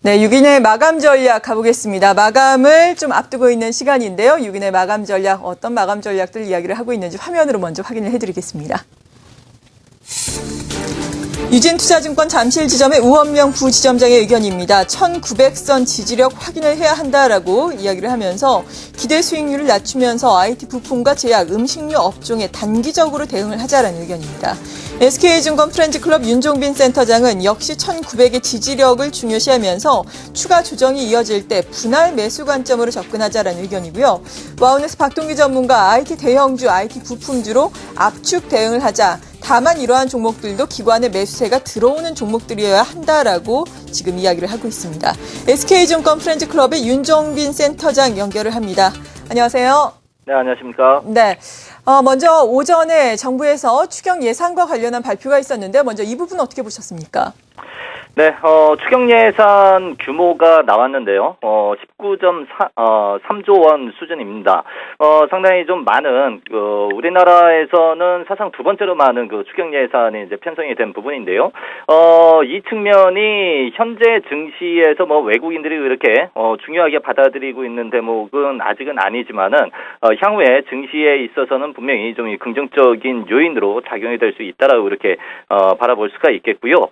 네, 6인의 마감 전략 가보겠습니다. 마감을 좀 앞두고 있는 시간인데요. 6인의 마감 전략, 어떤 마감 전략들 이야기를 하고 있는지 화면으로 먼저 확인을 해드리겠습니다. 유진투자증권 잠실지점의 우원명 부지점장의 의견입니다. 1900선 지지력 확인을 해야 한다라고 이야기를 하면서 기대 수익률을 낮추면서 IT 부품과 제약, 음식료 업종에 단기적으로 대응을 하자라는 의견입니다. SK증권 프렌즈클럽 윤종빈 센터장은 역시 1900의 지지력을 중요시하면서 추가 조정이 이어질 때 분할 매수 관점으로 접근하자라는 의견이고요. 와우네스 박동기 전문가 IT 대형주, IT 부품주로 압축 대응을 하자. 다만 이러한 종목들도 기관의 매수세가 들어오는 종목들이어야 한다라고 지금 이야기를 하고 있습니다. SK증권 프렌즈클럽의 윤종빈 센터장 연결을 합니다. 안녕하세요. 네, 안녕하십니까. 네. 먼저 오전에 정부에서 추경 예산과 관련한 발표가 있었는데 먼저 이 부분 어떻게 보셨습니까? 네, 추경 예산 규모가 나왔는데요. 19.3조 원 수준입니다. 상당히 좀 많은, 우리나라에서는 사상 두 번째로 많은 그 추경 예산이 이제 편성이 된 부분인데요. 이 측면이 현재 증시에서 뭐 외국인들이 이렇게, 중요하게 받아들이고 있는 대목은 아직은 아니지만은, 향후에 증시에 있어서는 분명히 좀 긍정적인 요인으로 작용이 될 수 있다라고 이렇게, 바라볼 수가 있겠고요.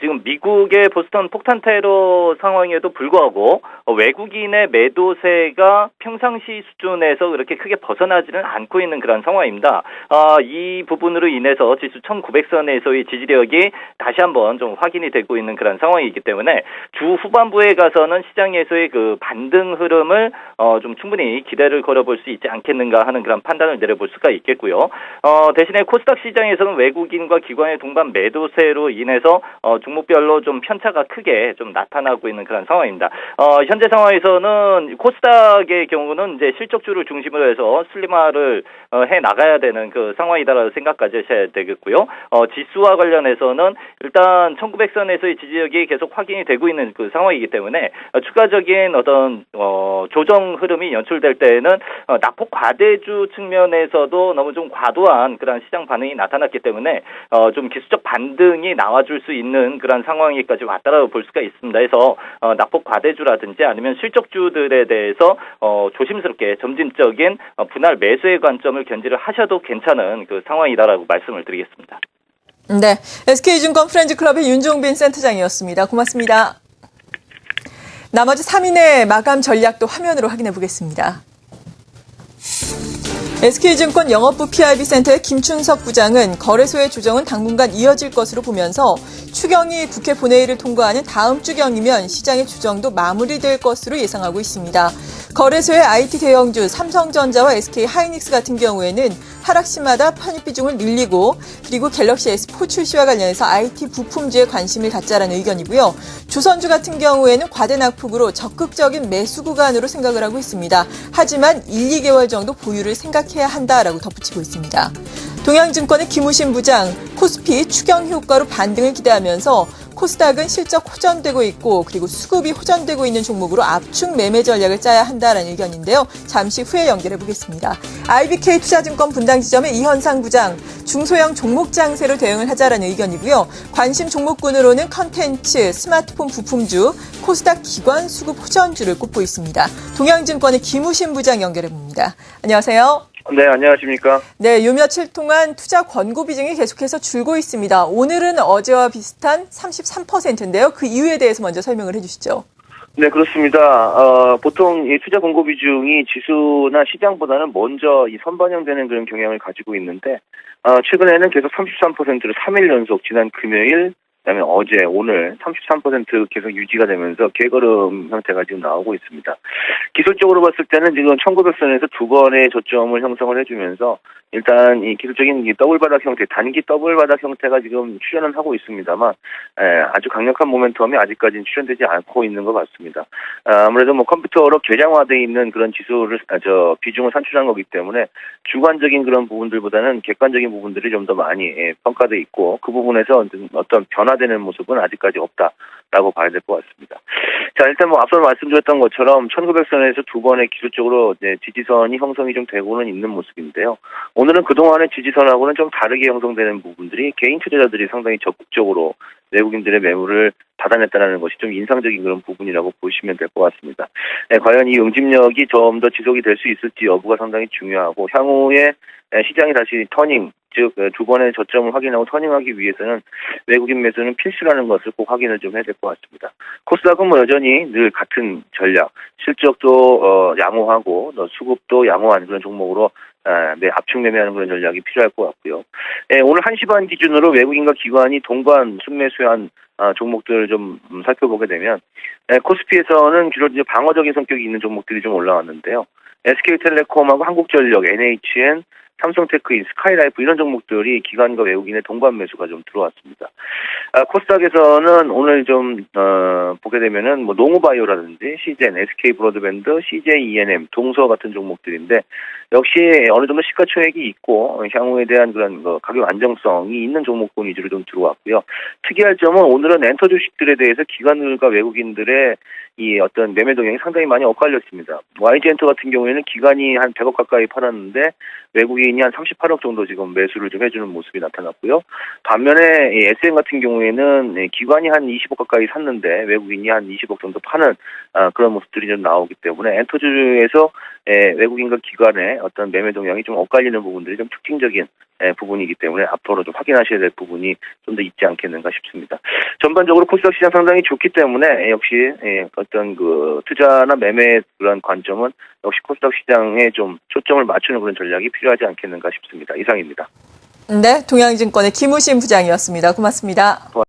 지금 미국의 보스턴 폭탄 테러 상황에도 불구하고 외국인의 매도세가 평상시 수준에서 그렇게 크게 벗어나지는 않고 있는 그런 상황입니다. 이 부분으로 인해서 지수 1900선에서의 지지력이 다시 한번 좀 확인이 되고 있는 그런 상황이기 때문에 주 후반부에 가서는 시장에서의 그 반등 흐름을 좀 충분히 기대를 걸어볼 수 있지 않겠는가 하는 그런 판단을 내려볼 수가 있겠고요. 대신에 코스닥 시장에서는 외국인과 기관의 동반 매도세로 인해서 종목별로 좀 편차가 크게 좀 나타나고 있는 그런 상황입니다. 현재 상황에서는 코스닥의 경우는 이제 실적주를 중심으로 해서 슬림화를 해 나가야 되는 그 상황이다라고 생각하셔야 되겠고요. 지수와 관련해서는 일단 1900선에서의 지지력이 계속 확인이 되고 있는 그 상황이기 때문에 추가적인 어떤 조정 흐름이 연출될 때에는 낙폭 과대주 측면에서도 너무 좀 과도한 그런 시장 반응이 나타났기 때문에 좀 기술적 반등이 나와줄 수 있는 그런 상황에까지 왔다라고 볼 수가 있습니다. 그래서 낙폭 과대주라든지 아니면 실적주들에 대해서 조심스럽게 점진적인 분할 매수의 관점을 견지를 하셔도 괜찮은 그 상황이다라고 말씀을 드리겠습니다. 네, SK증권 프렌즈클럽의 윤종빈 센터장이었습니다. 고맙습니다. 나머지 3인의 마감 전략도 화면으로 확인해 보겠습니다. SK증권 영업부 PIB센터의 김춘석 부장은 거래소의 조정은 당분간 이어질 것으로 보면서 추경이 국회 본회의를 통과하는 다음 주경이면 시장의 조정도 마무리될 것으로 예상하고 있습니다. 거래소의 IT 대형주 삼성전자와 SK하이닉스 같은 경우에는 하락시마다 편입 비중을 늘리고 그리고 갤럭시 S4 출시와 관련해서 IT 부품주에 관심을 갖자라는 의견이고요. 조선주 같은 경우에는 과대 낙폭으로 적극적인 매수 구간으로 생각을 하고 있습니다. 하지만 1, 2개월 정도 보유를 생각해야 한다라고 덧붙이고 있습니다. 동양증권의 김우신 부장, 코스피 추경 효과로 반등을 기대하면서 코스닥은 실적 호전되고 있고 그리고 수급이 호전되고 있는 종목으로 압축 매매 전략을 짜야 한다라는 의견인데요. 잠시 후에 연결해 보겠습니다. IBK 투자증권 분당지점의 이현상 부장, 중소형 종목 장세로 대응을 하자라는 의견이고요. 관심 종목군으로는 컨텐츠, 스마트폰 부품주, 코스닥 기관 수급 호전주를 꼽고 있습니다. 동양증권의 김우신 부장 연결해 봅니다. 안녕하세요. 네, 안녕하십니까. 네, 요 며칠 동안 투자 권고 비중이 계속해서 줄고 있습니다. 오늘은 어제와 비슷한 33%인데요. 그 이유에 대해서 먼저 설명을 해주시죠. 네, 그렇습니다. 보통 이 투자 권고 비중이 지수나 시장보다는 먼저 이 선반영되는 그런 경향을 가지고 있는데, 최근에는 계속 33%로 3일 연속 지난 금요일, 그다음에 어제, 오늘 33% 계속 유지가 되면서 개걸음 형태가 지금 나오고 있습니다. 기술적으로 봤을 때는 지금 1900선에서 두 번의 저점을 형성을 해주면서 일단 이 기술적인 더블 바닥 형태, 단기 더블 바닥 형태가 지금 출현은 하고 있습니다만 아주 강력한 모멘텀이 아직까지는 출현되지 않고 있는 것 같습니다. 아무래도 뭐 컴퓨터로 계량화되어 있는 그런 지수를 비중을 산출한 거기 때문에 주관적인 그런 부분들보다는 객관적인 부분들이 좀 더 많이 평가돼 있고 그 부분에서 어떤 변화되는 모습은 아직까지 없다라고 봐야 될 것 같습니다. 자, 일단 뭐 앞서 말씀드렸던 것처럼 1900선에서 두 번의 기술적으로 지지선이 형성이 좀 되고는 있는 모습인데요. 오늘은 그동안의 지지선하고는 좀 다르게 형성되는 부분들이 개인 투자자들이 상당히 적극적으로 외국인들의 매물을 받아냈다는 것이 좀 인상적인 그런 부분이라고 보시면 될 것 같습니다. 과연 이 응집력이 좀 더 지속이 될 수 있을지 여부가 상당히 중요하고 향후에 시장이 다시 터닝, 즉 두 번의 저점을 확인하고 터닝하기 위해서는 외국인 매수는 필수라는 것을 꼭 확인을 좀 해야 될 것 같습니다. 코스닥은 뭐 여전히 늘 같은 전략, 실적도 양호하고 수급도 양호한 그런 종목으로 압축 매매하는 그런 전략이 필요할 것 같고요. 오늘 1시 반 기준으로 외국인과 기관이 동반 순매수한 종목들을 좀 살펴보게 되면 코스피에서는 주로 이제 방어적인 성격이 있는 종목들이 좀 올라왔는데요. SK텔레콤하고 한국전력, NHN, 삼성테크인, 스카이라이프 이런 종목들이 기관과 외국인의 동반 매수가 좀 들어왔습니다. 코스닥에서는 오늘 좀 보게 되면은 뭐 농우바이오라든지 CGN, SK브로드밴드, CJENM, 동서 같은 종목들인데 역시 어느 정도 시가총액이 있고 향후에 대한 그런 가격 안정성이 있는 종목군 위주로 좀 들어왔고요. 특이할 점은 오늘은 엔터 주식들에 대해서 기관들과 외국인들의 이 어떤 매매 동향이 상당히 많이 엇갈렸습니다. YG엔터 같은 경우에는 기관이 한 100억 가까이 팔았는데 외국인이 한 38억 정도 지금 매수를 좀 해주는 모습이 나타났고요. 반면에 SM 같은 경우에는 기관이 한 20억 가까이 샀는데 외국인이 한 20억 정도 파는 그런 모습들이 좀 나오기 때문에 엔터주에서 외국인과 기관의 어떤 매매 동향이 좀 엇갈리는 부분들이 좀 특징적인 부분이기 때문에 앞으로 좀 확인하셔야 될 부분이 좀 더 있지 않겠는가 싶습니다. 전반적으로 코스닥 시장 상당히 좋기 때문에 역시 어떤 그 투자나 매매 그런 관점은 역시 코스닥 시장에 좀 초점을 맞추는 그런 전략이 필요하지 않겠는가 싶습니다. 이상입니다. 네, 동양증권의 김우신 부장이었습니다. 고맙습니다.